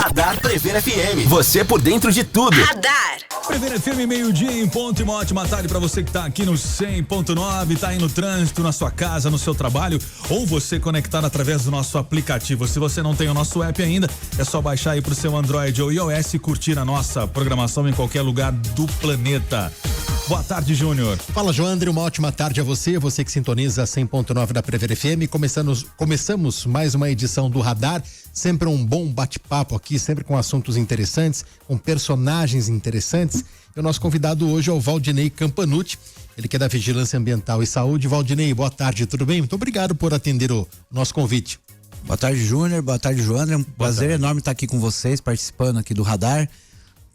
Radar Prever FM. Você por dentro de tudo. Radar. Prever FM, meio-dia em ponto, e uma ótima tarde pra você que tá aqui no 100.9, tá aí no trânsito, na sua casa, no seu trabalho, ou você conectado através do nosso aplicativo. Se você não tem o nosso app ainda, é só baixar aí pro seu Android ou iOS e curtir a nossa programação em qualquer lugar do planeta. Boa tarde, Júnior. Fala, Joandre, uma ótima tarde a você que sintoniza 100.9 da Prever FM. Começamos mais uma edição do Radar, sempre um bom bate-papo aqui, sempre com assuntos interessantes, com personagens interessantes. E o nosso convidado hoje é o Valdinei Campanuti, ele que é da Vigilância Ambiental e Saúde. Valdinei, boa tarde, tudo bem? Muito obrigado por atender o nosso convite. Boa tarde, Júnior, boa tarde, Joandre, é um prazer enorme estar aqui com vocês, participando aqui do Radar,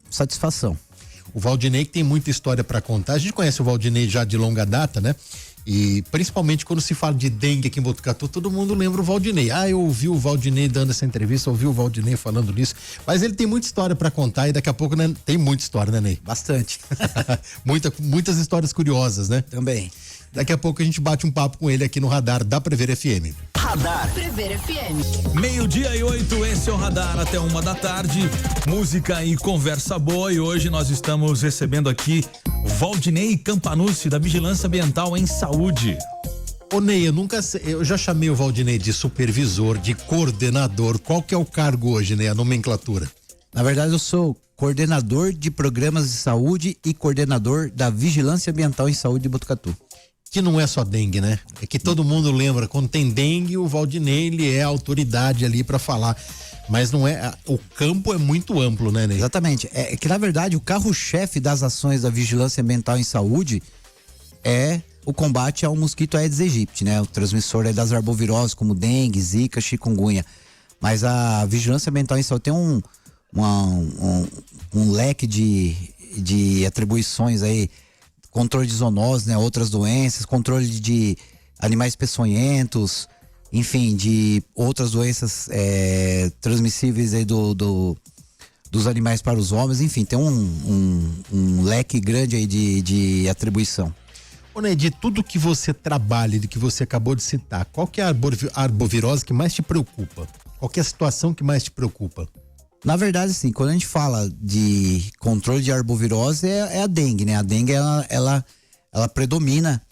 satisfação. O Valdinei que tem muita história para contar. A gente conhece o Valdinei já de longa data, né? E principalmente quando se fala de dengue aqui em Botucatu, todo mundo lembra o Valdinei. Eu ouvi o Valdinei dando essa entrevista, ouvi o Valdinei falando nisso. Mas ele tem muita história para contar e daqui a pouco, né, tem muita história, né, Ney? Bastante. Muitas histórias curiosas, né? Também. Daqui a pouco a gente bate um papo com ele aqui no Radar da Prever FM. Radar Prever FM. 12:08, esse é o Radar até 1 da tarde. Música e conversa boa. E hoje nós estamos recebendo aqui Valdinei Campanuti, da Vigilância Ambiental em Saúde. Ô Ney, eu já chamei o Valdinei de supervisor, de coordenador. Qual que é o cargo hoje, Ney, a nomenclatura? Na verdade, eu sou coordenador de programas de saúde e coordenador da Vigilância Ambiental em Saúde de Botucatu. Que não é só dengue, né? É que todo mundo lembra, quando tem dengue, o Valdinei, ele é a autoridade ali para falar. Mas não é, o campo é muito amplo, né, Ney? Exatamente. É que, na verdade, o carro-chefe das ações da Vigilância Ambiental em Saúde é o combate ao mosquito Aedes aegypti, né? O transmissor é das arboviroses como dengue, zika, chikungunya. Mas a Vigilância Ambiental em Saúde tem um leque de atribuições aí, controle de zoonose, né? Outras doenças, controle de animais peçonhentos, enfim, de outras doenças transmissíveis aí dos animais para os homens, enfim, tem um leque grande aí de atribuição. Ô Ney, de tudo que você trabalha, de que você acabou de citar, qual que é a arbovirose que mais te preocupa? Qual que é a situação que mais te preocupa? Na verdade, sim, quando a gente fala de controle de arbovirose é a dengue, né? A dengue, ela predomina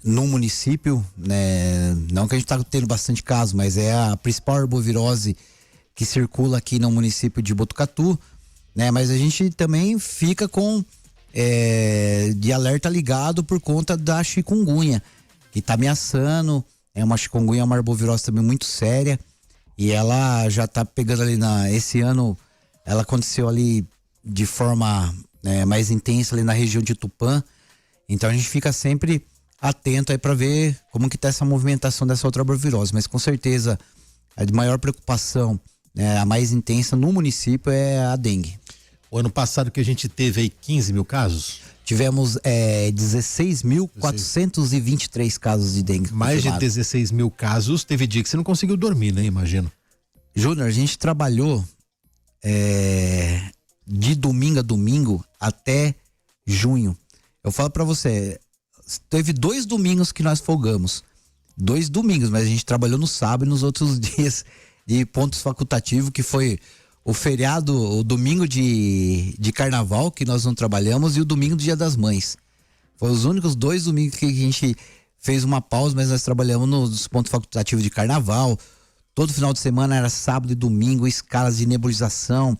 no município, né? Não que a gente tá tendo bastante caso, mas é a principal arbovirose que circula aqui no município de Botucatu, né? Mas a gente também fica com de alerta ligado por conta da chikungunya, que tá ameaçando. Uma chikungunya é uma arbovirose também muito séria. E ela já tá pegando ali esse ano, ela aconteceu ali de forma mais intensa ali na região de Tupã. Então a gente fica sempre atento aí para ver como que tá essa movimentação dessa outra arbovirose. Mas com certeza a de maior preocupação, a mais intensa no município é a dengue. O ano passado que a gente teve aí 15 mil casos? Tivemos 16.423 casos de dengue. Mais de 16 mil casos. Teve dia que você não conseguiu dormir, né? Imagino. Júnior, a gente trabalhou de domingo a domingo até junho. Eu falo pra você, teve 2 domingos que nós folgamos. 2 domingos, mas a gente trabalhou no sábado e nos outros dias de pontos facultativos, que foi o feriado, o domingo de carnaval, que nós não trabalhamos, e o domingo do Dia das Mães. Foi os únicos 2 domingos que a gente fez uma pausa, mas nós trabalhamos nos pontos facultativos de carnaval. Todo final de semana era sábado e domingo, escalas de nebulização.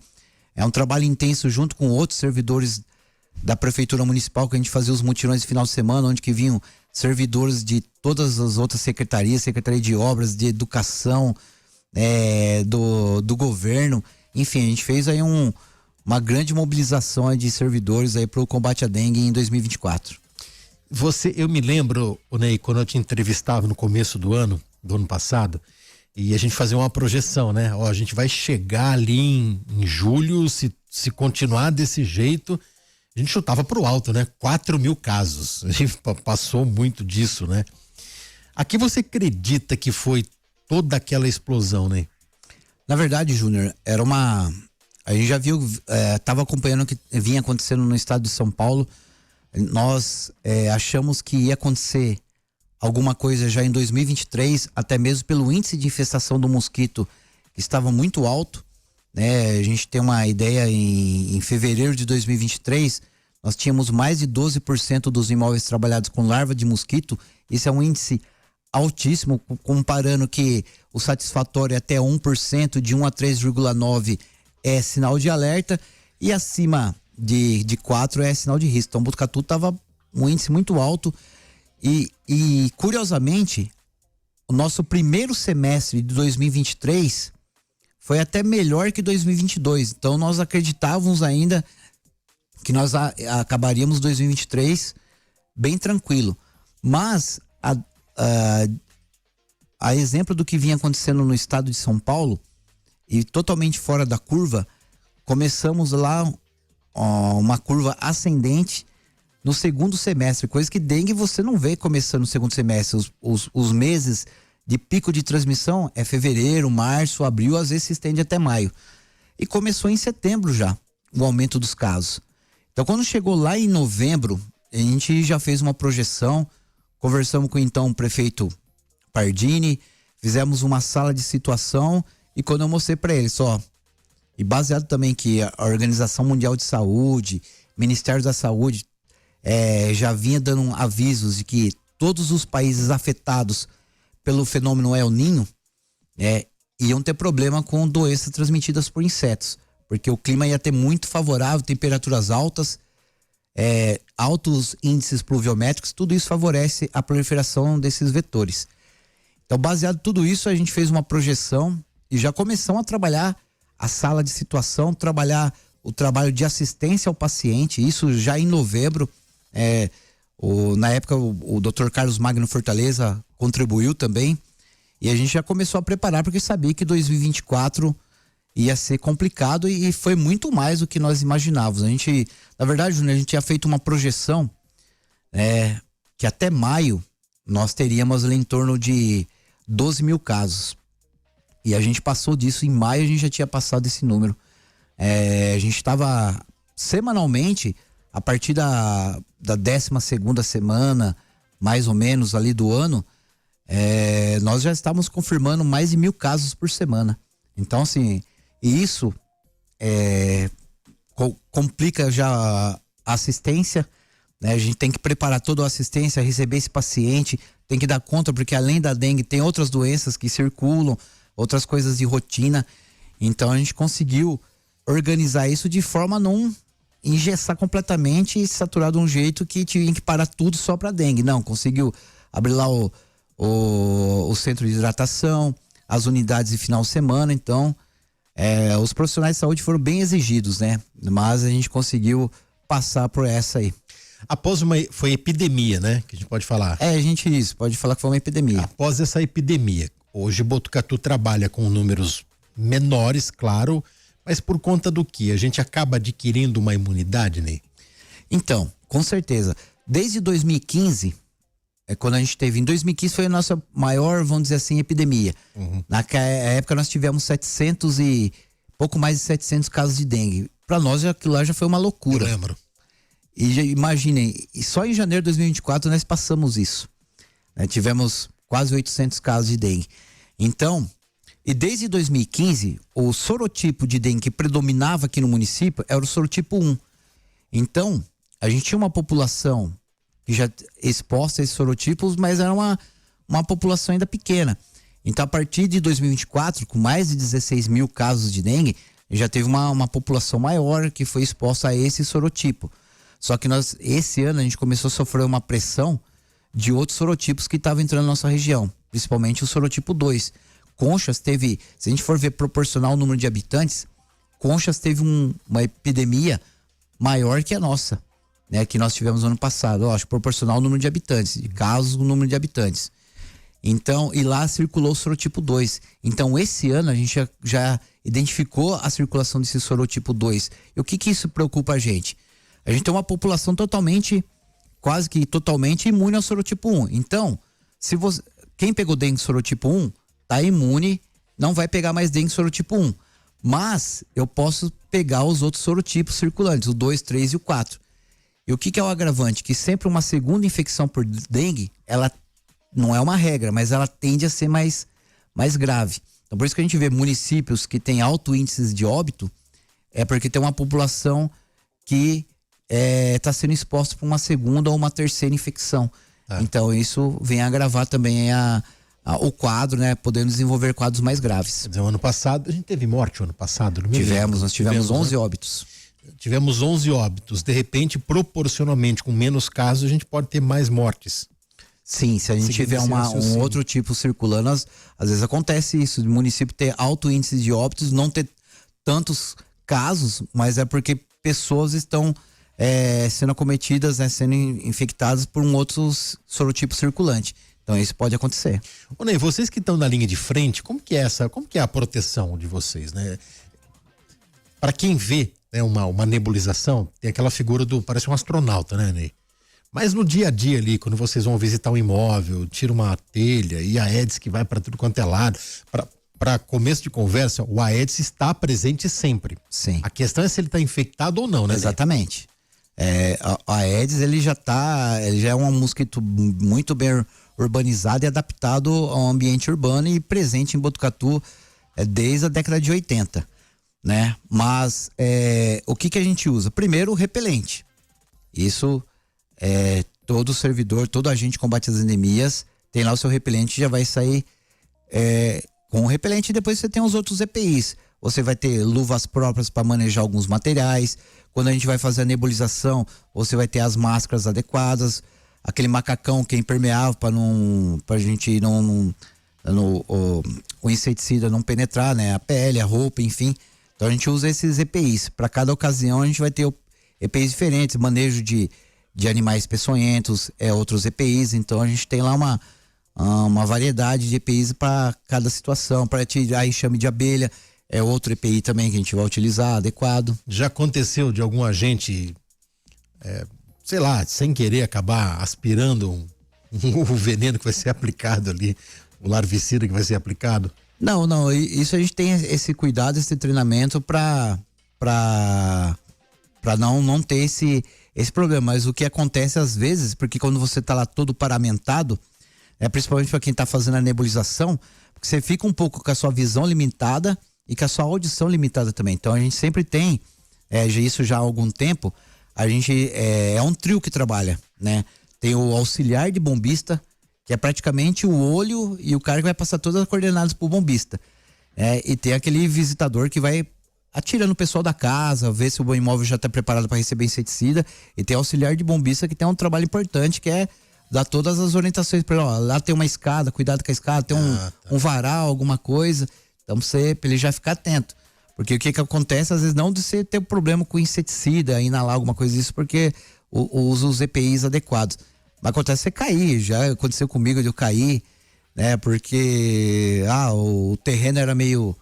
É um trabalho intenso junto com outros servidores da Prefeitura Municipal, que a gente fazia os mutirões de final de semana, onde que vinham servidores de todas as outras secretarias, Secretaria de Obras, de Educação, do governo. Enfim, a gente fez aí uma grande mobilização de servidores aí para o combate à dengue em 2024. Eu me lembro, Ney, quando eu te entrevistava no começo do ano passado, e a gente fazia uma projeção, né? A gente vai chegar ali em julho, se continuar desse jeito, a gente chutava pro alto, né? 4 mil casos. A gente passou muito disso, né? A que você acredita que foi toda aquela explosão, né? Na verdade, Júnior, a gente já viu, estava acompanhando o que vinha acontecendo no estado de São Paulo. Nós achamos que ia acontecer alguma coisa já em 2023, até mesmo pelo índice de infestação do mosquito, que estava muito alto, né? A gente tem uma ideia em fevereiro de 2023, nós tínhamos mais de 12% dos imóveis trabalhados com larva de mosquito. Isso é um índice altíssimo, comparando que o satisfatório é até 1%, de 1 a 3,9 é sinal de alerta e acima de 4 é sinal de risco. Então, Botucatu estava um índice muito alto e curiosamente, o nosso primeiro semestre de 2023 foi até melhor que 2022. Então, nós acreditávamos ainda que nós acabaríamos 2023 bem tranquilo. Mas, a exemplo do que vinha acontecendo no estado de São Paulo, e totalmente fora da curva, começamos lá uma curva ascendente no segundo semestre, coisa que dengue você não vê começando no segundo semestre. Os meses de pico de transmissão é fevereiro, março, abril, às vezes se estende até maio. E começou em setembro já, o aumento dos casos. Então, quando chegou lá em novembro, a gente já fez uma projeção, conversamos com então o prefeito Pardini, fizemos uma sala de situação e quando eu mostrei para ele, e baseado também que a Organização Mundial de Saúde, Ministério da Saúde, já vinha dando avisos de que todos os países afetados pelo fenômeno El Niño iam ter problema com doenças transmitidas por insetos, porque o clima ia ter muito favorável, temperaturas altas, altos índices pluviométricos, tudo isso favorece a proliferação desses vetores. Então, baseado em tudo isso, a gente fez uma projeção e já começamos a trabalhar a sala de situação, trabalhar o trabalho de assistência ao paciente, isso já em novembro. Na época o Dr. Carlos Magno Fortaleza contribuiu também e a gente já começou a preparar porque sabia que 2024 ia ser complicado e foi muito mais do que nós imaginávamos. Na verdade, Júnior, a gente tinha feito uma projeção que até maio nós teríamos ali em torno de 12 mil casos e a gente passou disso. Em maio a gente já tinha passado esse número. A gente estava semanalmente, a partir da 12ª semana, mais ou menos ali do ano, nós já estávamos confirmando mais de 1.000 casos por semana. Então, assim, isso complica já a assistência, né? A gente tem que preparar toda a assistência, receber esse paciente, tem que dar conta, porque além da dengue tem outras doenças que circulam, outras coisas de rotina. Então, a gente conseguiu organizar isso de forma a não engessar completamente e saturar de um jeito que tinha que parar tudo só para dengue. Não, conseguiu abrir lá o centro de hidratação, as unidades de final de semana. Então, os profissionais de saúde foram bem exigidos, né? Mas a gente conseguiu passar por essa aí. Foi epidemia, né? Que a gente pode falar. A gente pode falar que foi uma epidemia. Após essa epidemia, hoje Botucatu trabalha com números menores, claro, mas por conta do que? A gente acaba adquirindo uma imunidade, Ney? Então, com certeza. Desde 2015, quando a gente teve, em 2015 foi a nossa maior, vamos dizer assim, epidemia. Uhum. Naquela época nós tivemos pouco mais de 700 casos de dengue. Para nós aquilo lá já foi uma loucura. Eu lembro. E imaginem, só em janeiro de 2024 nós passamos isso. Tivemos quase 800 casos de dengue. Então, e desde 2015, o sorotipo de dengue que predominava aqui no município era o sorotipo 1. Então, a gente tinha uma população que já exposta a esses sorotipos, mas era uma população ainda pequena. Então, a partir de 2024, com mais de 16 mil casos de dengue, já teve uma população maior que foi exposta a esse sorotipo. Só que esse ano, a gente começou a sofrer uma pressão de outros sorotipos que estavam entrando na nossa região, principalmente o sorotipo 2. Conchas teve, se a gente for ver proporcional ao número de habitantes, Conchas teve uma epidemia maior que a nossa, né? Que nós tivemos no ano passado, acho proporcional ao número de habitantes, de casos no número de habitantes. Então, e lá circulou o sorotipo 2. Então, esse ano a gente já identificou a circulação desse sorotipo 2. E o que isso preocupa a gente? A gente tem uma população quase que totalmente imune ao sorotipo 1. Então, quem pegou dengue sorotipo 1, tá imune, não vai pegar mais dengue sorotipo 1. Mas eu posso pegar os outros sorotipos circulantes, o 2, 3 e o 4. E o que é o agravante? Que sempre uma segunda infecção por dengue, ela não é uma regra, mas ela tende a ser mais grave. Então, por isso que a gente vê municípios que têm alto índice de óbito, é porque tem uma população que está sendo exposta para uma segunda ou uma terceira infecção. Então, isso vem agravar também o quadro, né? Podendo desenvolver quadros mais graves. Quer dizer, o ano passado, a gente teve morte o ano passado, não me lembro. Nós tivemos 11 óbitos. Tivemos 11 óbitos. De repente, proporcionalmente, com menos casos, a gente pode ter mais mortes. Sim, se a gente tiver um outro tipo circulando, às vezes acontece isso, de município ter alto índice de óbitos, não ter tantos casos, mas é porque pessoas estão sendo acometidas, né, sendo infectadas por um outro sorotipo circulante. Então isso pode acontecer. Ô Ney, vocês que estão na linha de frente, como que é a proteção de vocês, né? Para quem vê, né, uma nebulização, tem aquela figura parece um astronauta, né, Ney? Mas no dia a dia ali, quando vocês vão visitar um imóvel, tira uma telha e a Aedes que vai para tudo quanto é lado, para começo de conversa, o Aedes está presente sempre. Sim. A questão é se ele está infectado ou não, né? Exatamente. A Aedes, ele já é um mosquito muito bem urbanizado e adaptado ao ambiente urbano e presente em Botucatu desde a década de 80, né? Mas o que a gente usa? Primeiro, o repelente. Isso todo servidor, todo agente de combate às endemias tem lá o seu repelente, já vai sair com o repelente. E depois você tem os outros EPIs. Você vai ter luvas próprias para manejar alguns materiais. Quando a gente vai fazer a nebulização, você vai ter as máscaras adequadas, aquele macacão que é impermeável para gente o inseticida não penetrar, né? A pele, a roupa, enfim. Então a gente usa esses EPIs. Para cada ocasião a gente vai ter EPIs diferentes, manejo de animais peçonhentos, outros EPIs. Então a gente tem lá uma variedade de EPIs para cada situação. Para tirar enxame de abelha, outro EPI também que a gente vai utilizar, adequado. Já aconteceu de algum agente, sei lá, sem querer acabar aspirando o veneno que vai ser aplicado ali, o larvicida que vai ser aplicado? Não, isso a gente tem esse cuidado, esse treinamento para não ter esse problema. Mas o que acontece às vezes, porque quando você tá lá todo paramentado, principalmente para quem tá fazendo a nebulização, porque você fica um pouco com a sua visão limitada e com a sua audição limitada também. Então a gente sempre tem, isso já há algum tempo, a gente é um trio que trabalha, né? Tem o auxiliar de bombista, que é praticamente o olho e o cara que vai passar todas as coordenadas pro bombista. E tem aquele visitador que vai atirando o pessoal da casa, ver se o imóvel já está preparado para receber inseticida. E tem o auxiliar de bombista, que tem um trabalho importante, que é dar todas as orientações para ele. Lá tem uma escada, cuidado com a escada, tem um varal, alguma coisa. Então pra ele já ficar atento. Porque o que acontece, às vezes, não de você ter um problema com inseticida, inalar alguma coisa disso, porque usa os EPIs adequados. Mas acontece você cair, já aconteceu comigo de eu cair, né? Porque o terreno era meio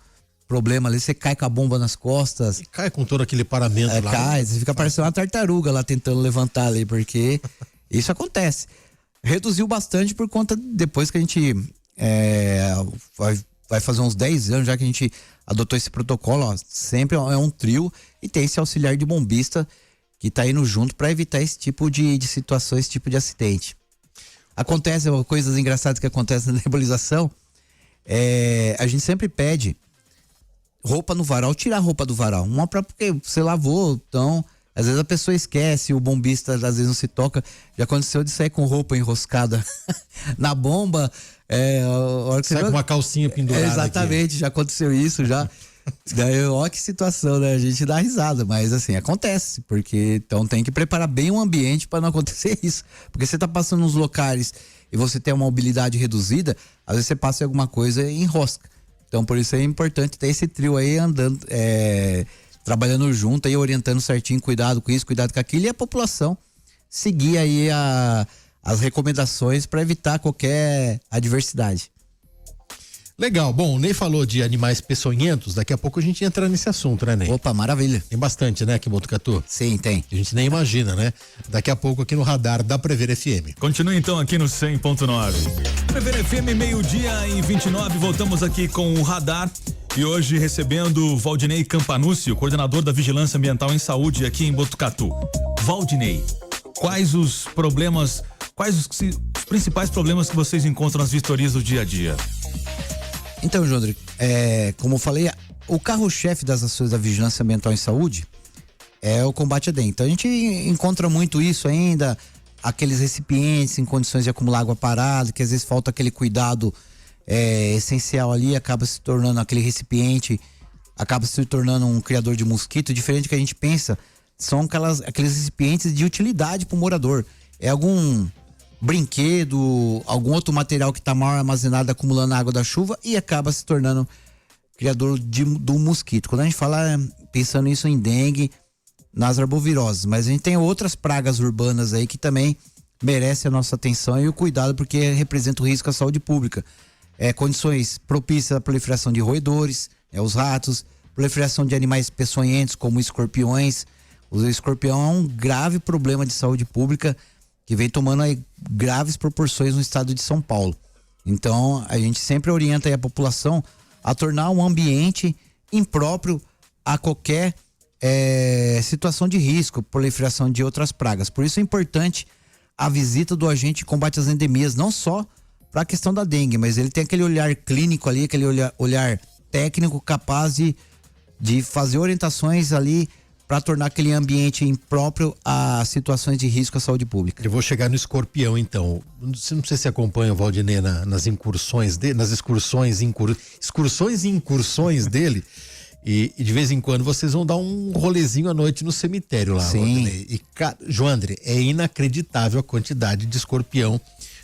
problema ali, você cai com a bomba nas costas. E cai com todo aquele paramento lá. Cai, você fica parecendo uma tartaruga lá tentando levantar ali, porque isso acontece. Reduziu bastante por conta, depois que a gente vai fazer uns 10 anos já que a gente adotou esse protocolo, sempre é um trio e tem esse auxiliar de bombista que tá indo junto para evitar esse tipo de situação, esse tipo de acidente. Acontece coisas engraçadas que acontecem na nebulização. A gente sempre pede roupa no varal, tirar a roupa do varal. Uma porque você lavou, então às vezes a pessoa esquece, o bombista às vezes não se toca. Já aconteceu de sair com roupa enroscada na bomba. Sai com uma calcinha pendurada. Exatamente, aqui. Já aconteceu isso já. Daí, ó, que situação, né? A gente dá risada, mas assim, acontece, porque então tem que preparar bem o ambiente para não acontecer isso. Porque você tá passando nos locais e você tem uma mobilidade reduzida, às vezes você passa em alguma coisa e enrosca. Então, por isso é importante ter esse trio aí andando, trabalhando junto aí, orientando certinho, cuidado com isso, cuidado com aquilo, e a população seguir aí as recomendações para evitar qualquer adversidade. Legal, bom, o Ney falou de animais peçonhentos, daqui a pouco a gente entra nesse assunto, né, Ney? Opa, maravilha. Tem bastante, né, aqui em Botucatu? Sim, tem. A gente nem imagina, né? Daqui a pouco aqui no radar da Prever FM. Continue então aqui no 100.9. Prever FM, 12:29, voltamos aqui com o radar e hoje recebendo Valdinei Campanúcio, coordenador da Vigilância Ambiental em Saúde aqui em Botucatu. Valdinei, quais os principais problemas que vocês encontram nas vistorias do dia a dia? Então, Jandre, como eu falei, o carro-chefe das ações da vigilância ambiental em saúde é o combate à dengue. Então a gente encontra muito isso ainda, aqueles recipientes em condições de acumular água parada, que às vezes falta aquele cuidado essencial ali, acaba se tornando aquele recipiente, acaba se tornando um criador de mosquito, diferente do que a gente pensa, são aqueles recipientes de utilidade para o morador. É algum brinquedo, algum outro material que está mal armazenado, acumulando a água da chuva e acaba se tornando criador do mosquito. Quando a gente fala pensando isso em dengue, nas arboviroses, mas a gente tem outras pragas urbanas aí que também merecem a nossa atenção e o cuidado, porque representa o risco à saúde pública. Condições propícias à proliferação de roedores, os ratos, proliferação de animais peçonhentos como escorpiões. O escorpião é um grave problema de saúde pública que vem tomando aí graves proporções no estado de São Paulo. Então, a gente sempre orienta aí a população a tornar um ambiente impróprio a qualquer situação de risco, proliferação de outras pragas. Por isso é importante a visita do agente de combate às endemias, não só para a questão da dengue, mas ele tem aquele olhar clínico ali, aquele olhar técnico capaz de fazer orientações ali para tornar aquele ambiente impróprio a situações de risco à saúde pública. Eu vou chegar no escorpião, então. Não sei se você acompanha o Valdinei nas incursões dele, nas excursões e incursões dele. E de vez em quando vocês vão dar um rolezinho à noite no cemitério lá. Sim. Valdinei. E, Joandre, é inacreditável a quantidade de escorpião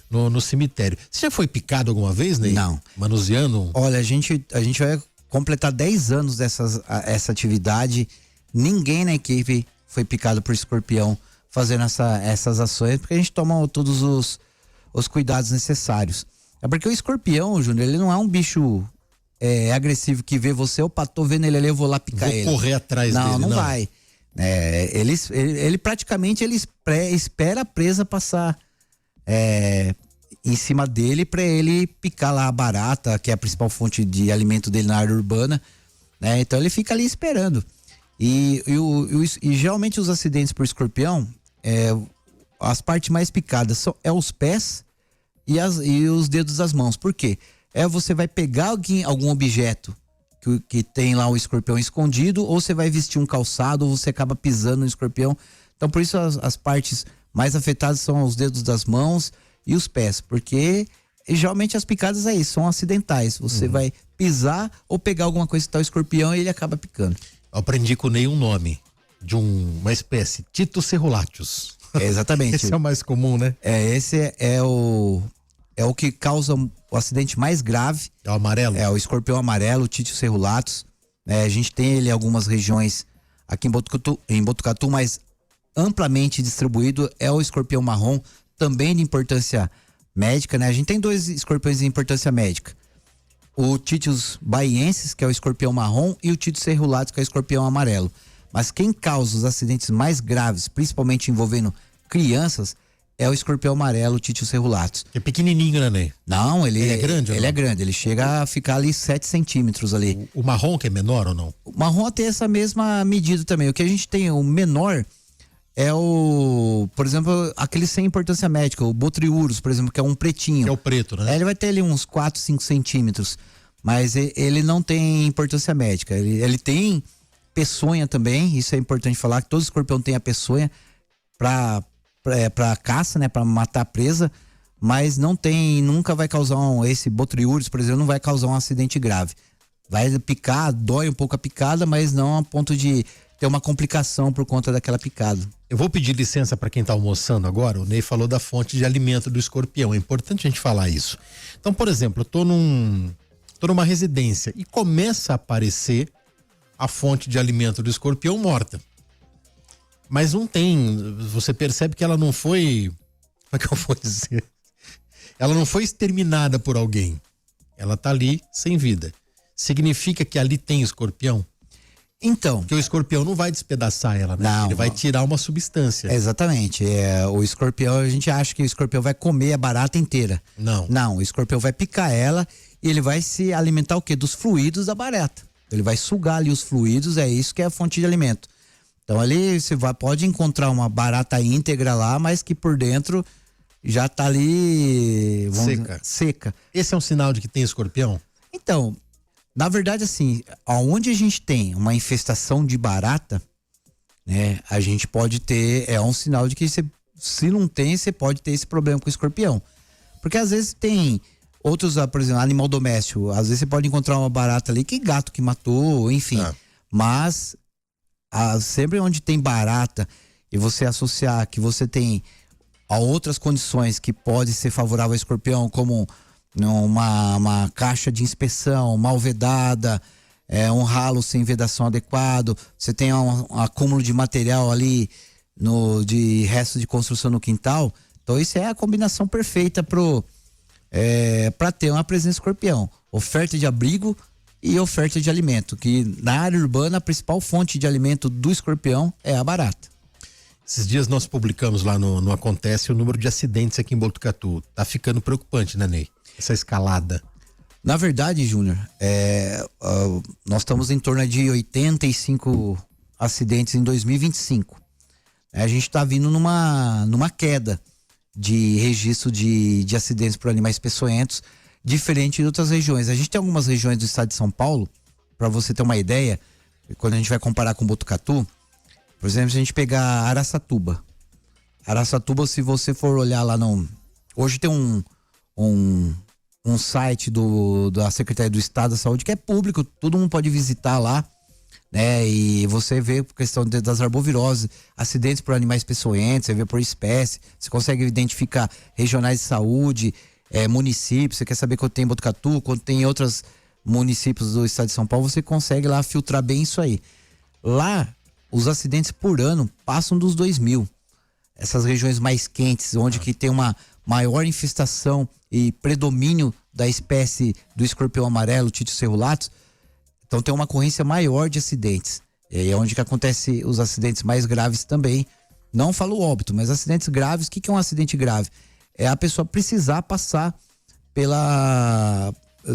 no cemitério. Você já foi picado alguma vez, Ney? Não. Manuseando? Olha, a gente vai completar 10 anos essa atividade. Ninguém na equipe foi picado por escorpião fazendo essas ações, porque a gente toma todos os cuidados necessários. É porque o escorpião, Júnior, ele não é um bicho agressivo que vê você, opa, tô vendo ele ali, eu vou lá picar ele. Vou correr atrás dele. Não vai. Ele praticamente espera a presa passar em cima dele para ele picar lá a barata, que é a principal fonte de alimento dele na área urbana, né? Então ele fica ali esperando. E geralmente os acidentes por escorpião, as partes mais picadas são os pés e os dedos das mãos. Por quê? Você vai pegar algum objeto que tem lá o escorpião escondido, ou você vai vestir um calçado, ou você acaba pisando no escorpião. Então por isso as partes mais afetadas são os dedos das mãos e os pés, porque geralmente as picadas são acidentais. Você vai pisar ou pegar alguma coisa que tá o escorpião e ele acaba picando. Eu aprendi com o Ney um nome de uma espécie, Titus cerulatius. Exatamente. Esse é o mais comum, né? Esse é o que causa o acidente mais grave. É o amarelo? É o escorpião amarelo, o Titus cerulatius. A gente tem ele em algumas regiões aqui em Botucatu, mas amplamente distribuído é o escorpião marrom, também de importância médica, né? A gente tem 2 escorpiões de importância médica. O Titus baiensis, que é o escorpião marrom, e o Titus cerulatius, que é o escorpião amarelo. Mas quem causa os acidentes mais graves, principalmente envolvendo crianças, é o escorpião amarelo, o Titus cerulatius. É pequenininho, né, Ney? Não, ele é grande? Ele é grande, ele chega a ficar ali 7 centímetros ali. O marrom que é menor ou não? O marrom tem essa mesma medida também. O que a gente tem, o menor, por exemplo, aquele sem importância médica, o botriurus, por exemplo, que é um pretinho. Que é o preto, né? Ele vai ter ali uns 4, 5 centímetros, mas ele não tem importância médica. Ele tem peçonha também, isso é importante falar, que todo escorpião tem a peçonha para caça, né, para matar a presa, mas nunca vai causar esse botriurus, por exemplo, não vai causar um acidente grave. Vai picar, dói um pouco a picada, mas não a ponto de ter uma complicação por conta daquela picada. Eu vou pedir licença para quem está almoçando agora. O Ney falou da fonte de alimento do escorpião. É importante a gente falar isso. Então, por exemplo, eu tô numa residência e começa a aparecer a fonte de alimento do escorpião morta. Mas não tem, você percebe que ela não foi, como é que eu vou dizer? Ela não foi exterminada por alguém. Ela tá ali sem vida. Significa que ali tem escorpião? Então. Porque o escorpião não vai despedaçar ela, né? Não. Ele vai tirar uma substância. Exatamente. O escorpião, a gente acha que o escorpião vai comer a barata inteira. Não. Não, o escorpião vai picar ela e ele vai se alimentar o quê? Dos fluidos da barata. Ele vai sugar ali os fluidos, é isso que é a fonte de alimento. Então ali você pode encontrar uma barata íntegra lá, mas que por dentro já tá ali seca. Seca. Esse é um sinal de que tem escorpião? Então, na verdade, assim, aonde a gente tem uma infestação de barata, né, a gente pode ter, é um sinal de que se não tem, você pode ter esse problema com o escorpião. Porque às vezes tem outros, por exemplo, animal doméstico, às vezes você pode encontrar uma barata ali que gato que matou, enfim. Mas sempre onde tem barata e você associar que você tem a outras condições que pode ser favorável ao escorpião, como uma caixa de inspeção mal vedada, um ralo sem vedação adequado, você tem um acúmulo de material ali de resto de construção no quintal, então isso é a combinação perfeita para ter uma presença de escorpião. Oferta de abrigo e oferta de alimento, que na área urbana a principal fonte de alimento do escorpião é a barata. Esses dias nós publicamos lá no Acontece o número de acidentes aqui em Botucatu. Tá ficando preocupante, né, Ney? Essa escalada. Na verdade, Júnior, nós estamos em torno de 85 acidentes em 2025. A gente está vindo numa queda de registro de acidentes por animais peçonhentos, diferente de outras regiões. A gente tem algumas regiões do estado de São Paulo, para você ter uma ideia, quando a gente vai comparar com Botucatu, por exemplo, se a gente pegar Araçatuba, se você for olhar lá hoje tem um site da Secretaria do Estado da Saúde que é público, todo mundo pode visitar lá, né? E você vê por questão das arboviroses, acidentes por animais peçonhentos, você vê por espécie, você consegue identificar regionais de saúde, municípios, você quer saber quanto tem em Botucatu, quanto tem em outros municípios do estado de São Paulo, você consegue lá filtrar bem isso aí. Lá, os acidentes por ano passam dos 2.000. Essas regiões mais quentes, onde que tem uma maior infestação e predomínio da espécie do escorpião amarelo, Titis cerulatus, então tem uma ocorrência maior de acidentes. É onde que acontece os acidentes mais graves também. Não falo óbito, mas acidentes graves. O que é um acidente grave? É a pessoa precisar passar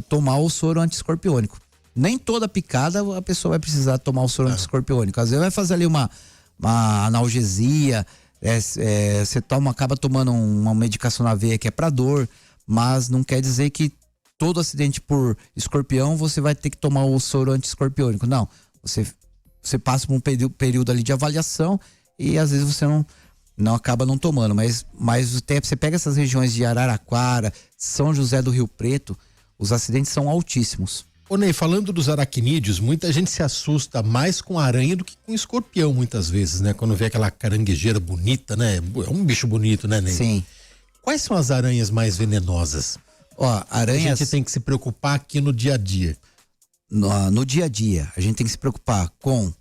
tomar o soro anti-escorpiônico. Nem toda picada a pessoa vai precisar tomar o soro anti-escorpiônico. Às vezes vai fazer ali uma analgesia, você acaba tomando uma medicação na veia que é para dor, mas não quer dizer que todo acidente por escorpião você vai ter que tomar o soro anti-escorpiônico. Não, você passa por um período ali de avaliação e às vezes você não acaba não tomando, mas o tempo, você pega essas regiões de Araraquara, São José do Rio Preto, os acidentes são altíssimos. Ô Ney, falando dos aracnídeos, muita gente se assusta mais com aranha do que com escorpião muitas vezes, né? Quando vê aquela caranguejeira bonita, né? É um bicho bonito, né, Ney? Sim. Quais são as aranhas mais venenosas? Aranhas... A gente tem que se preocupar aqui no dia a dia. No dia a dia, a gente tem que se preocupar com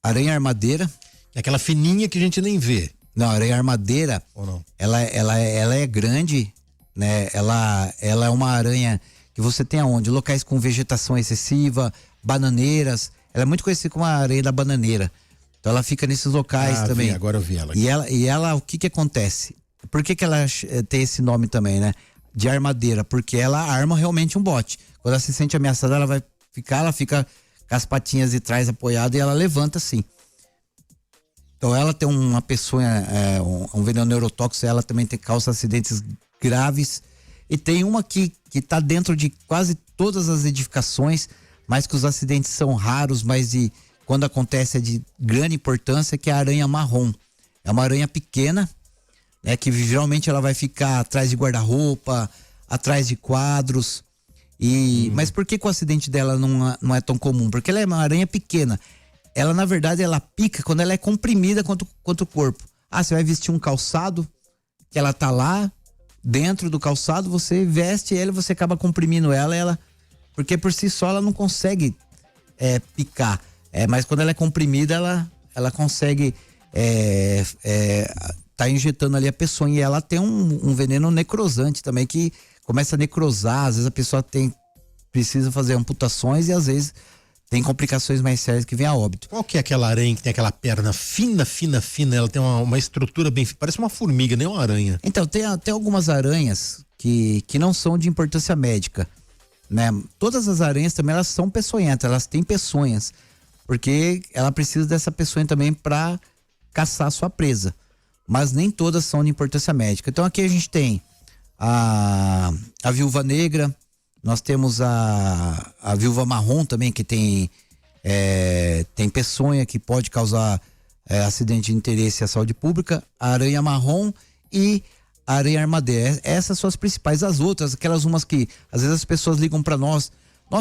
aranha armadeira. Aquela fininha que a gente nem vê. Não, a aranha armadeira, ou não? Ela é grande, né? Ela é uma aranha que você tem aonde? Locais com vegetação excessiva, bananeiras. Ela é muito conhecida como a aranha da bananeira. Então ela fica nesses locais também. Agora eu vi ela aqui. E ela, o que acontece? Por que ela tem esse nome também, né? De armadeira, porque ela arma realmente um bote. Quando ela se sente ameaçada, ela fica com as patinhas de trás apoiadas e ela levanta assim. Então ela tem uma pessoa, um veneno neurotóxico, ela também causa acidentes graves. E tem uma que está dentro de quase todas as edificações, mas que os acidentes são raros, mas quando acontece é de grande importância, que é a aranha marrom. É uma aranha pequena, né, que geralmente ela vai ficar atrás de guarda-roupa, atrás de quadros. Mas por que o acidente dela não é tão comum? Porque ela é uma aranha pequena. Ela, na verdade, ela pica quando ela é comprimida contra o corpo. Você vai vestir um calçado, que ela tá lá, dentro do calçado, você veste ela e você acaba comprimindo ela, porque por si só ela não consegue picar. Mas quando ela é comprimida, ela consegue tá injetando ali a pessoa, e ela tem um veneno necrosante também, que começa a necrosar. Às vezes a pessoa precisa fazer amputações e às vezes tem complicações mais sérias que vem a óbito. Qual que é aquela aranha que tem aquela perna fina, ela tem uma estrutura bem, parece uma formiga, nem uma aranha. Então, tem algumas aranhas que não são de importância médica, né? Todas as aranhas também, elas são peçonhentas, elas têm peçonhas, porque ela precisa dessa peçonha também para caçar a sua presa, mas nem todas são de importância médica. Então aqui a gente tem a viúva negra, Nós temos a viúva marrom também, que tem peçonha, que pode causar acidente de interesse à saúde pública, a aranha marrom e a aranha armadeira. Essas são as principais. As outras, aquelas umas que às vezes as pessoas ligam para nós,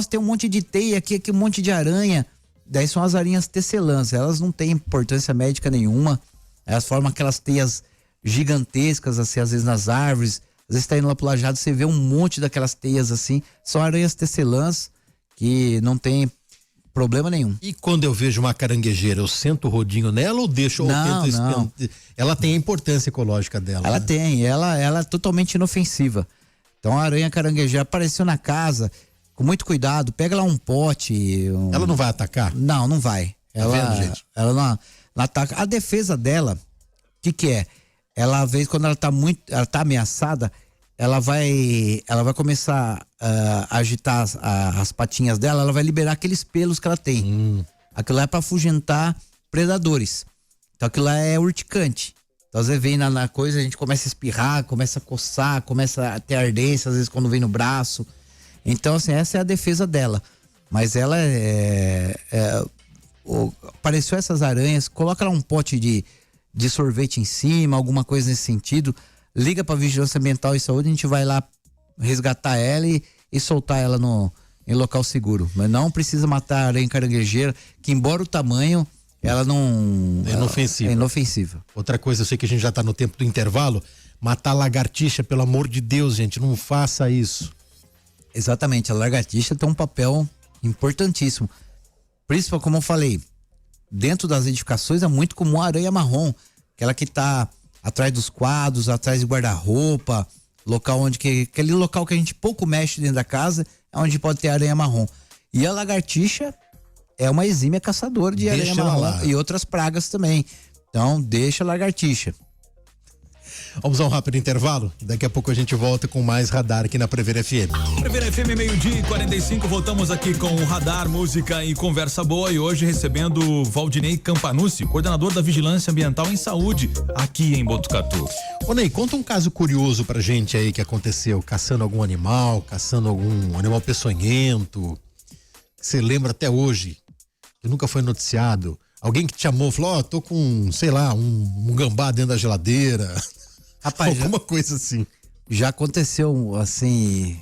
tem um monte de teia aqui um monte de aranha. Daí são as aranhas tecelãs, elas não têm importância médica nenhuma, elas formam aquelas teias gigantescas, assim, às vezes nas árvores, às vezes tá indo lá pro lajado, você vê um monte daquelas teias assim, são aranhas tecelãs que não tem problema nenhum. E quando eu vejo uma caranguejeira, eu sento o rodinho nela ou deixo? Não. Ela tem a importância ecológica dela. Ela né? tem, ela é totalmente inofensiva. Então a aranha caranguejeira apareceu na casa, com muito cuidado, pega lá um pote. Ela não vai atacar? Não vai. Vendo, gente? Ela não ataca. A defesa dela, o que é? Ela, às vezes, quando ela tá ameaçada, ela vai começar a agitar as patinhas dela, ela vai liberar aqueles pelos que ela tem. Aquilo lá é pra afugentar predadores. Então aquilo lá é urticante. Então às vezes vem na coisa, a gente começa a espirrar, começa a coçar, começa a ter ardência, às vezes quando vem no braço. Então assim, essa é a defesa dela. Mas ela apareceu essas aranhas, coloca lá um pote de sorvete em cima, alguma coisa nesse sentido, liga pra Vigilância Ambiental e Saúde, a gente vai lá resgatar ela e soltar ela em local seguro. Mas não precisa matar a aranha caranguejeira, que embora o tamanho, ela não... É inofensiva. É inofensiva. Outra coisa, eu sei que a gente já tá no tempo do intervalo, matar lagartixa, pelo amor de Deus, gente, não faça isso. Exatamente, a lagartixa tem um papel importantíssimo. Principalmente, como eu falei, dentro das edificações é muito comum a aranha marrom, aquela que tá atrás dos quadros, atrás de guarda-roupa, aquele local que a gente pouco mexe dentro da casa, é onde pode ter aranha marrom. E a lagartixa é uma exímia caçadora de aranha marrom e outras pragas também. Então, deixa a lagartixa. Vamos a um rápido intervalo. Daqui a pouco a gente volta com mais Radar aqui na Prever FM. Prever FM, 12:45. Voltamos aqui com o Radar, música e conversa boa. E hoje recebendo o Valdinei Campanucci, coordenador da Vigilância Ambiental em Saúde, aqui em Botucatu. Ô Ney, conta um caso curioso pra gente aí que aconteceu, caçando algum animal peçonhento, que você lembra até hoje, que nunca foi noticiado. Alguém que te chamou, falou, tô com, sei lá, um gambá dentro da geladeira. Rapaz, alguma coisa assim. Já aconteceu, assim...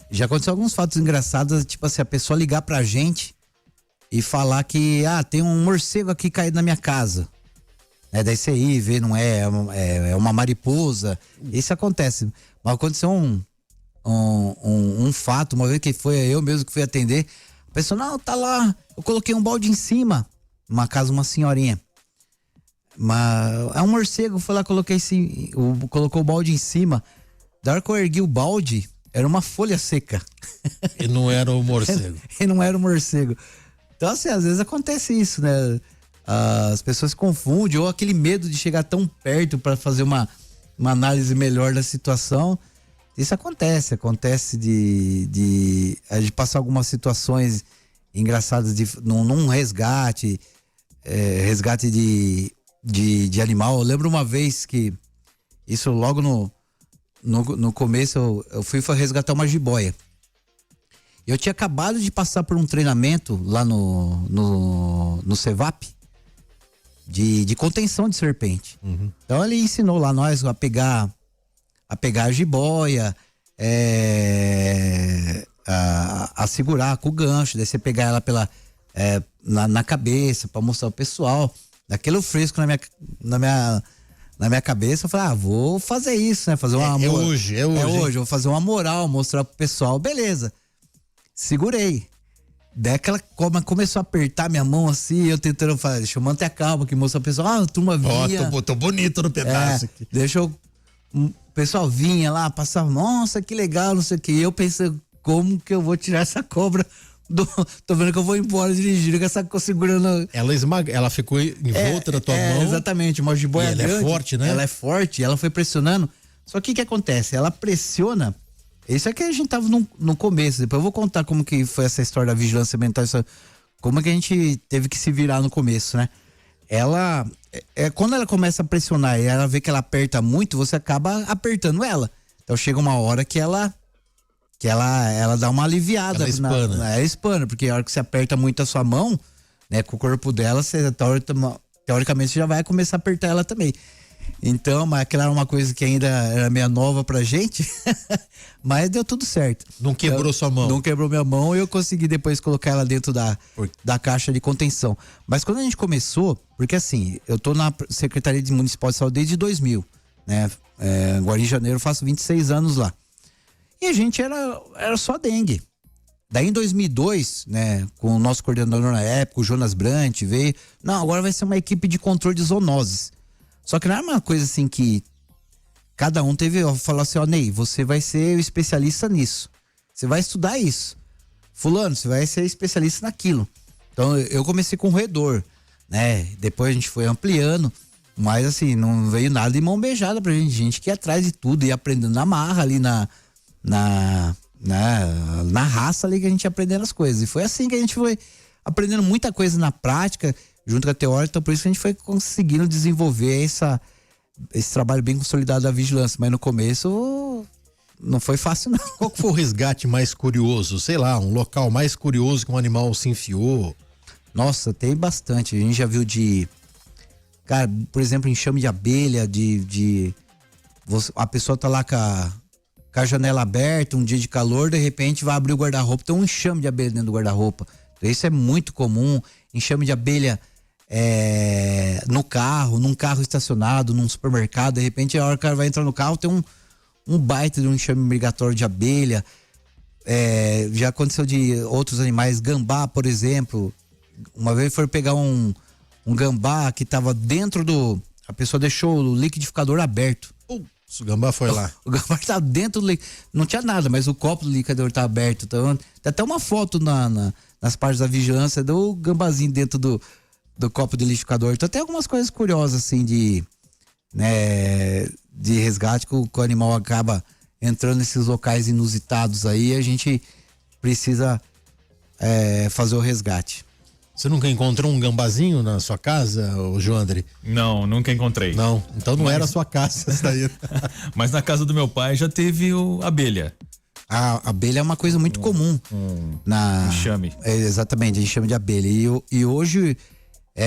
Já aconteceu alguns fatos engraçados, tipo assim, a pessoa ligar pra gente e falar que, tem um morcego aqui caído na minha casa. Daí você ir ver, não é uma mariposa. Isso acontece. Mas aconteceu um fato, uma vez que foi eu mesmo que fui atender. A pessoa, não, tá lá, eu coloquei um balde em cima. Uma casa, uma senhorinha. Mas é um morcego, foi lá, colocou o balde em cima. Da hora que eu ergui o balde, era uma folha seca. E não era o morcego. E não era o morcego. Então, assim, às vezes acontece isso, né? As pessoas se confundem, ou aquele medo de chegar tão perto para fazer uma análise melhor da situação. Isso acontece de passar algumas situações engraçadas num resgate de animal. Eu lembro uma vez que isso logo no começo eu fui resgatar uma jiboia. Eu tinha acabado de passar por um treinamento lá no Cevap de contenção de serpente. Uhum. Então ele ensinou lá nós a pegar a jiboia, a segurar com o gancho, daí você pegar ela na cabeça para mostrar ao pessoal. Daquele fresco na minha cabeça, eu falei, vou fazer isso, né? Fazer uma hoje. Eu vou fazer uma moral, mostrar pro pessoal, beleza. Segurei. Daí aquela começou a apertar minha mão assim, eu tentando falar, deixa eu manter a calma, que mostrar pro pessoal, a turma vinha. Tô bonito no pedaço aqui. O pessoal vinha lá, passava, nossa, que legal, não sei o que. E eu pensei, como que eu vou tirar essa cobra? Tô vendo que eu vou embora dirigindo com essa segurando. Ela ficou envolta na tua mão. Exatamente, uma jiboia grande. Ela é forte, né? Ela é forte, ela foi pressionando. Só que o que acontece? Ela pressiona. Isso é que a gente tava no começo. Depois eu vou contar como que foi essa história da vigilância ambiental, como que a gente teve que se virar no começo, né? Ela, quando ela começa a pressionar e ela vê que ela aperta muito, você acaba apertando ela. Então chega uma hora que ela que ela dá uma aliviada. Ela espana. Ela espana, porque a hora que você aperta muito a sua mão, né, com o corpo dela, você, teoricamente você já vai começar a apertar ela também. Então, mas aquela era uma coisa que ainda era meio nova pra gente, mas deu tudo certo. Não quebrou sua mão? Não quebrou minha mão e eu consegui depois colocar ela dentro da caixa de contenção. Mas quando a gente começou, porque assim, eu tô na Secretaria Municipal de Saúde desde 2000, né? Agora em janeiro eu faço 26 anos lá. E a gente era só dengue. Daí em 2002, né, com o nosso coordenador na época, o Jonas Brant, veio, não, agora vai ser uma equipe de controle de zoonoses. Só que não era uma coisa assim que cada um falou assim, ó, Ney, você vai ser o especialista nisso. Você vai estudar isso. Fulano, você vai ser especialista naquilo. Então eu comecei com roedor, né? Depois a gente foi ampliando, mas assim, não veio nada de mão beijada pra gente. A gente que ia atrás de tudo, ia aprendendo na marra ali na raça ali que a gente ia aprendendo as coisas. E foi assim que a gente foi aprendendo muita coisa na prática, junto com a teórica, então por isso que a gente foi conseguindo desenvolver esse trabalho bem consolidado da vigilância, mas no começo não foi fácil não. Qual que foi o resgate mais curioso? Sei lá, um local mais curioso que um animal se enfiou? Nossa, tem bastante, a gente já viu cara, por exemplo, enxame de abelha, a pessoa tá lá com a janela aberta, um dia de calor, de repente vai abrir o guarda-roupa, tem um enxame de abelha dentro do guarda-roupa. Então, isso é muito comum, enxame de abelha num carro estacionado, num supermercado, de repente a hora que o cara vai entrar no carro tem um baita de um enxame migratório de abelha. Já aconteceu de outros animais, gambá, por exemplo. Uma vez foi pegar um gambá que estava dentro a pessoa deixou o liquidificador aberto. O gambá foi lá. O gambá estava dentro do não tinha nada, mas o copo do liquidificador estava aberto. Então, tem até uma foto nas partes da vigilância do gambazinho dentro do copo do liquidificador. Então tem algumas coisas curiosas assim de resgate que o animal acaba entrando nesses locais inusitados aí, a gente precisa fazer o resgate. Você nunca encontrou um gambazinho na sua casa, Joandre? Não, nunca encontrei. Não, então não era a sua casa essa daí. Mas na casa do meu pai já teve abelha. A abelha é uma coisa muito comum. Enxame. Exatamente, enxame de abelha. E hoje,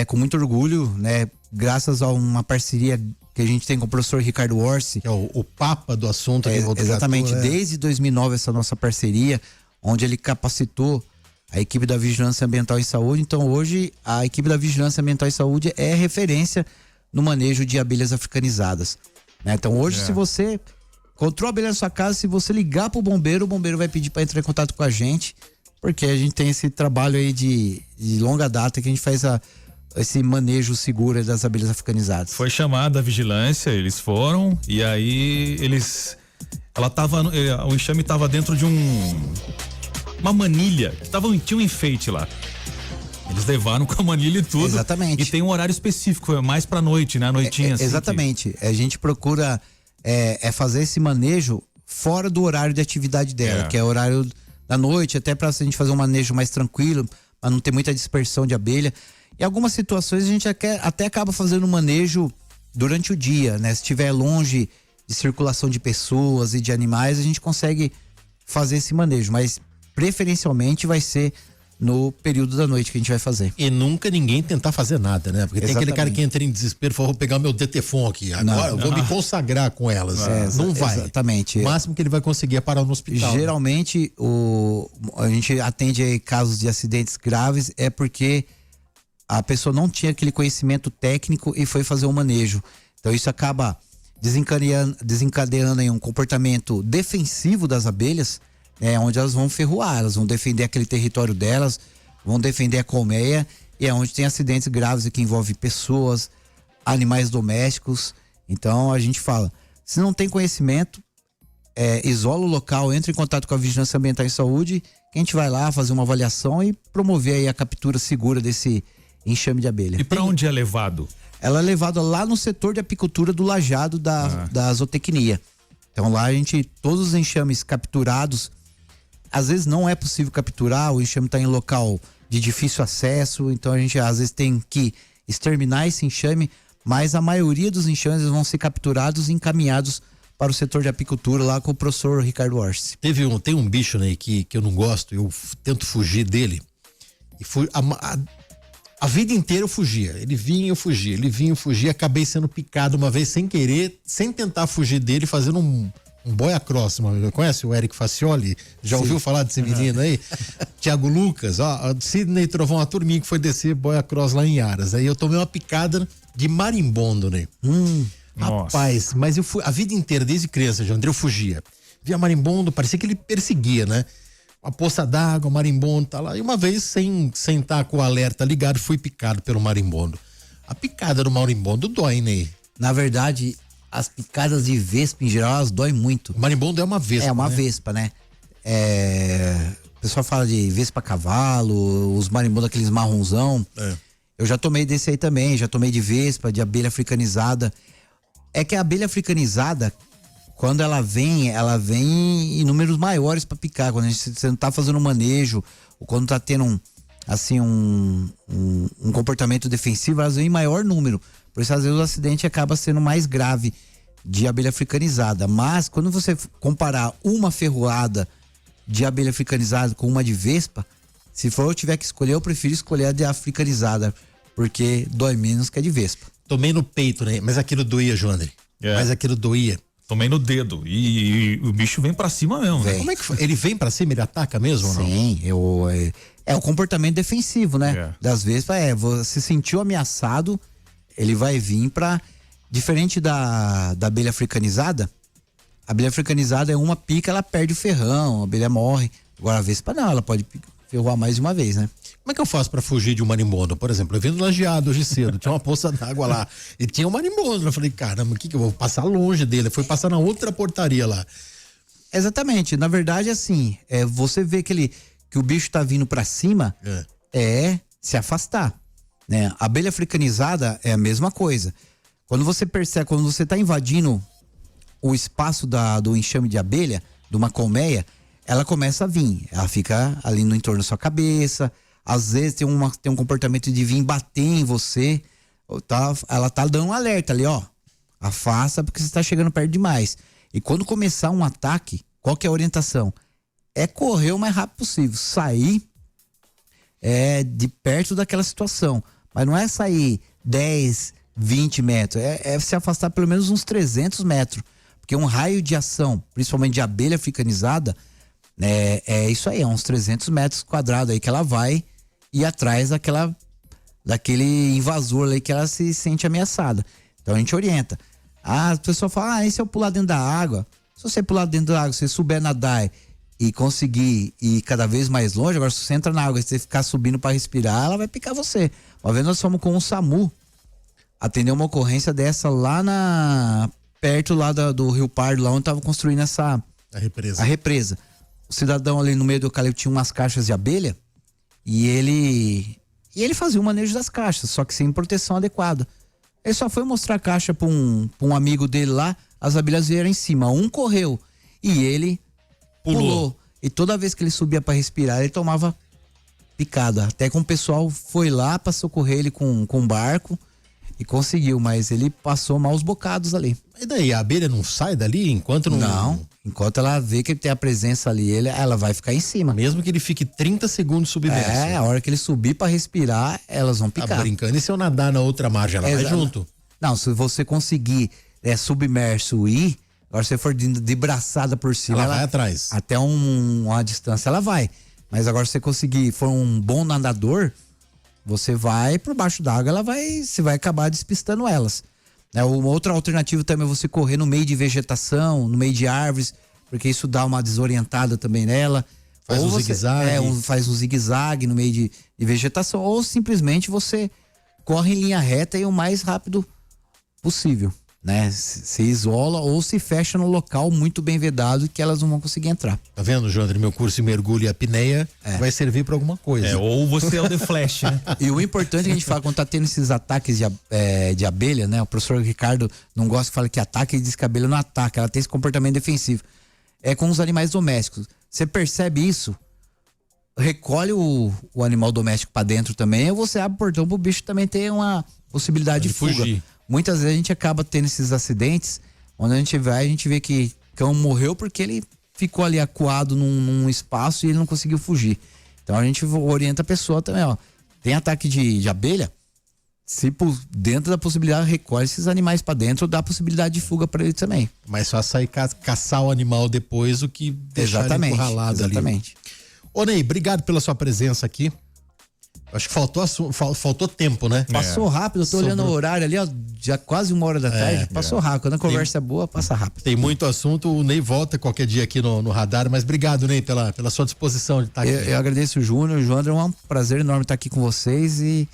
com muito orgulho, né, graças a uma parceria que a gente tem com o professor Ricardo Orsi. Que é o papa do assunto aqui em Botucatu. Exatamente, desde 2009 essa nossa parceria, onde ele capacitou a equipe da Vigilância Ambiental e Saúde. Então hoje a equipe da Vigilância Ambiental e Saúde é referência no manejo de abelhas africanizadas, né? Então hoje se você encontrou abelha na sua casa, se você ligar pro bombeiro, o bombeiro vai pedir para entrar em contato com a gente, porque a gente tem esse trabalho aí de longa data que a gente faz esse manejo seguro das abelhas africanizadas. Foi chamada a vigilância, eles foram e aí o enxame tava dentro de uma manilha, que tinha um enfeite lá. Eles levaram com a manilha e tudo. Exatamente. E tem um horário específico, é mais pra noite, né? A noitinha assim. Exatamente. A gente procura fazer esse manejo fora do horário de atividade dela, que é o horário da noite, até pra gente fazer um manejo mais tranquilo, pra não ter muita dispersão de abelha. Em algumas situações a gente até acaba fazendo manejo durante o dia, né? Se estiver longe de circulação de pessoas e de animais, a gente consegue fazer esse manejo, mas preferencialmente vai ser no período da noite que a gente vai fazer. E nunca ninguém tentar fazer nada, né? Porque Exatamente. tem aquele cara que entra em desespero e fala, vou pegar meu DTFON aqui, agora eu vou me consagrar com elas. Não vai. Exatamente. O máximo que ele vai conseguir é parar no hospital. Geralmente, a gente atende aí casos de acidentes graves, é porque a pessoa não tinha aquele conhecimento técnico e foi fazer um manejo. Então isso acaba desencadeando aí um comportamento defensivo das abelhas, onde elas vão ferroar, elas vão defender aquele território delas, vão defender a colmeia, e é onde tem acidentes graves que envolvem pessoas, animais domésticos. Então a gente fala, se não tem conhecimento, isola o local, entra em contato com a Vigilância Ambiental e Saúde, que a gente vai lá fazer uma avaliação e promover aí a captura segura desse enxame de abelha. E para onde é levado? Ela é levada lá no setor de apicultura do Lajeado da zootecnia. Então lá todos os enxames capturados, às vezes não é possível capturar, o enxame está em local de difícil acesso, então a gente às vezes tem que exterminar esse enxame, mas a maioria dos enxames vão ser capturados e encaminhados para o setor de apicultura lá com o professor Ricardo Orsi. Tem um bicho, né, que eu não gosto, eu tento fugir dele. E a vida inteira eu fugia. Ele vinha, eu fugia. Ele vinha, eu fugia. Acabei sendo picado uma vez sem querer, sem tentar fugir dele, fazendo um boia cross. Conhece o Eric Facioli? Já ouviu falar desse menino aí? Tiago Lucas, ó, Sidney Trovão, a turminha que foi descer boia cross lá em Aras. Aí eu tomei uma picada de marimbondo, né? Rapaz, mas eu fui a vida inteira, desde criança, André, eu fugia. Via marimbondo, parecia que ele perseguia, né? Uma poça d'água, marimbondo, tá lá. E uma vez, sem estar com o alerta ligado, fui picado pelo marimbondo. A picada do marimbondo dói, né? Na verdade, as picadas de vespa, em geral, elas doem muito. O marimbondo é uma vespa, É uma vespa, né? O pessoal fala de vespa cavalo, os marimbondos, aqueles marronzão. Eu já tomei desse aí também, já tomei de vespa, de abelha africanizada. É que a abelha africanizada, quando ela vem em números maiores para picar. Quando você não tá fazendo um manejo, ou quando tá tendo um comportamento defensivo, elas vêm em maior número. Por isso, às vezes, o acidente acaba sendo mais grave de abelha africanizada. Mas, quando você comparar uma ferroada de abelha africanizada com uma de vespa, se for eu tiver que escolher, eu prefiro escolher a de africanizada, porque dói menos que a de vespa. Tomei no peito, né? Mas aquilo doía, João André. Mas aquilo doía. Tomei no dedo e o bicho vem pra cima mesmo, né? Como é que foi? Ele vem pra cima, ele ataca mesmo ou não? Sim, é o comportamento defensivo, né? Das vespas, você sentiu ameaçado, ele vai vir pra... Diferente da abelha africanizada, a abelha africanizada é uma pica, ela perde o ferrão, a abelha morre. Agora a vespa não, ela pode ferroar mais de uma vez, né? Como é que eu faço pra fugir de um marimbondo? Por exemplo, eu vim no Lajeado hoje cedo, tinha uma poça d'água lá e tinha um marimbondo. Eu falei, caramba, o que eu vou passar longe dele? Eu fui passar na outra portaria lá. Exatamente, na verdade, assim, você vê que o bicho tá vindo pra cima, se afastar, né? A abelha africanizada é a mesma coisa. Quando você percebe, quando você tá invadindo o espaço do enxame de abelha, de uma colmeia, ela começa a vir, ela fica ali no entorno da sua cabeça, às vezes tem um comportamento de vir bater em você, ela tá dando um alerta ali, ó, afasta porque você tá chegando perto demais. E quando começar um ataque, qual que é a orientação? É correr o mais rápido possível, sair de perto daquela situação, mas não é sair 10, 20 metros, é se afastar pelo menos uns 300 metros, porque um raio de ação, principalmente de abelha africanizada, é isso aí, é uns 300 metros quadrados aí que ela vai ir atrás daquele invasor aí que ela se sente ameaçada. Então a gente orienta. A pessoa fala, e se eu pular dentro da água? Se você pular dentro da água, se você souber nadar e conseguir ir cada vez mais longe, agora se você entra na água e você ficar subindo para respirar, ela vai picar você. Uma vez nós fomos com um SAMU atender uma ocorrência dessa lá perto lá do Rio Pardo, lá onde tava construindo a represa. O cidadão ali no meio do eucalipto tinha umas caixas de abelha e ele fazia o manejo das caixas, só que sem proteção adequada. Ele só foi mostrar a caixa pra um amigo dele lá, as abelhas vieram em cima, um correu e ele pulou. E toda vez que ele subia para respirar, ele tomava picada. Até que um pessoal foi lá para socorrer ele com um barco e conseguiu, mas ele passou maus bocados ali. E daí, a abelha não sai dali enquanto não... Não, enquanto ela vê que ele tem a presença ali, ela vai ficar em cima. Mesmo que ele fique 30 segundos submerso. A hora que ele subir para respirar, elas vão picar. Tá brincando, e se eu nadar na outra margem, ela vai junto? Não, se você conseguir submerso ir, agora se você for de braçada por cima, ela vai atrás. Até uma distância ela vai. Mas agora se você conseguir, for um bom nadador, você vai por baixo d'água, você vai acabar despistando elas. Uma outra alternativa também é você correr no meio de vegetação, no meio de árvores, porque isso dá uma desorientada também nela. Faz um zigue-zague. Faz um zigue-zague no meio de vegetação, ou simplesmente você corre em linha reta e o mais rápido possível, né? Se isola ou se fecha no local muito bem vedado que elas não vão conseguir entrar. Tá vendo, Joandre? Meu curso de mergulho e apneia vai servir pra alguma coisa. Ou você é o The Flash, né? E o importante que a gente fala quando tá tendo esses ataques de abelha, né? O professor Ricardo não gosta que fala que ataca e diz que a abelha não ataca, ela tem esse comportamento defensivo. É com os animais domésticos. Você percebe isso? Recolhe o animal doméstico pra dentro também, ou você abre o portão pro bicho também ter uma possibilidade de fuga. Fugir. Muitas vezes a gente acaba tendo esses acidentes Onde a gente vai, a gente vê que cão morreu porque ele ficou ali acuado num espaço e ele não conseguiu fugir. Então a gente orienta a pessoa também, ó. Tem ataque de abelha, se dentro da possibilidade recolhe esses animais para dentro, dá a possibilidade de fuga para ele também. Mas só sair caçar o animal depois, o que deixar ele encurralado ali. Exatamente. Ô Ney, obrigado pela sua presença aqui. Acho que faltou tempo, né? Passou rápido, eu tô olhando o horário ali, ó, já quase 1h da tarde, passou rápido. Quando a conversa é boa, passa rápido. Tem muito assunto, o Ney volta qualquer dia aqui no radar, mas obrigado, Ney, pela sua disposição de estar aqui. Eu agradeço o Júnior, Joandro, é um prazer enorme estar aqui com vocês e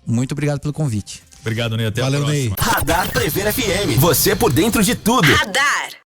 muito obrigado pelo convite. Obrigado, Ney, até Valeu, a próxima. Ney. Radar Prevent FM. Você por dentro de tudo. Radar.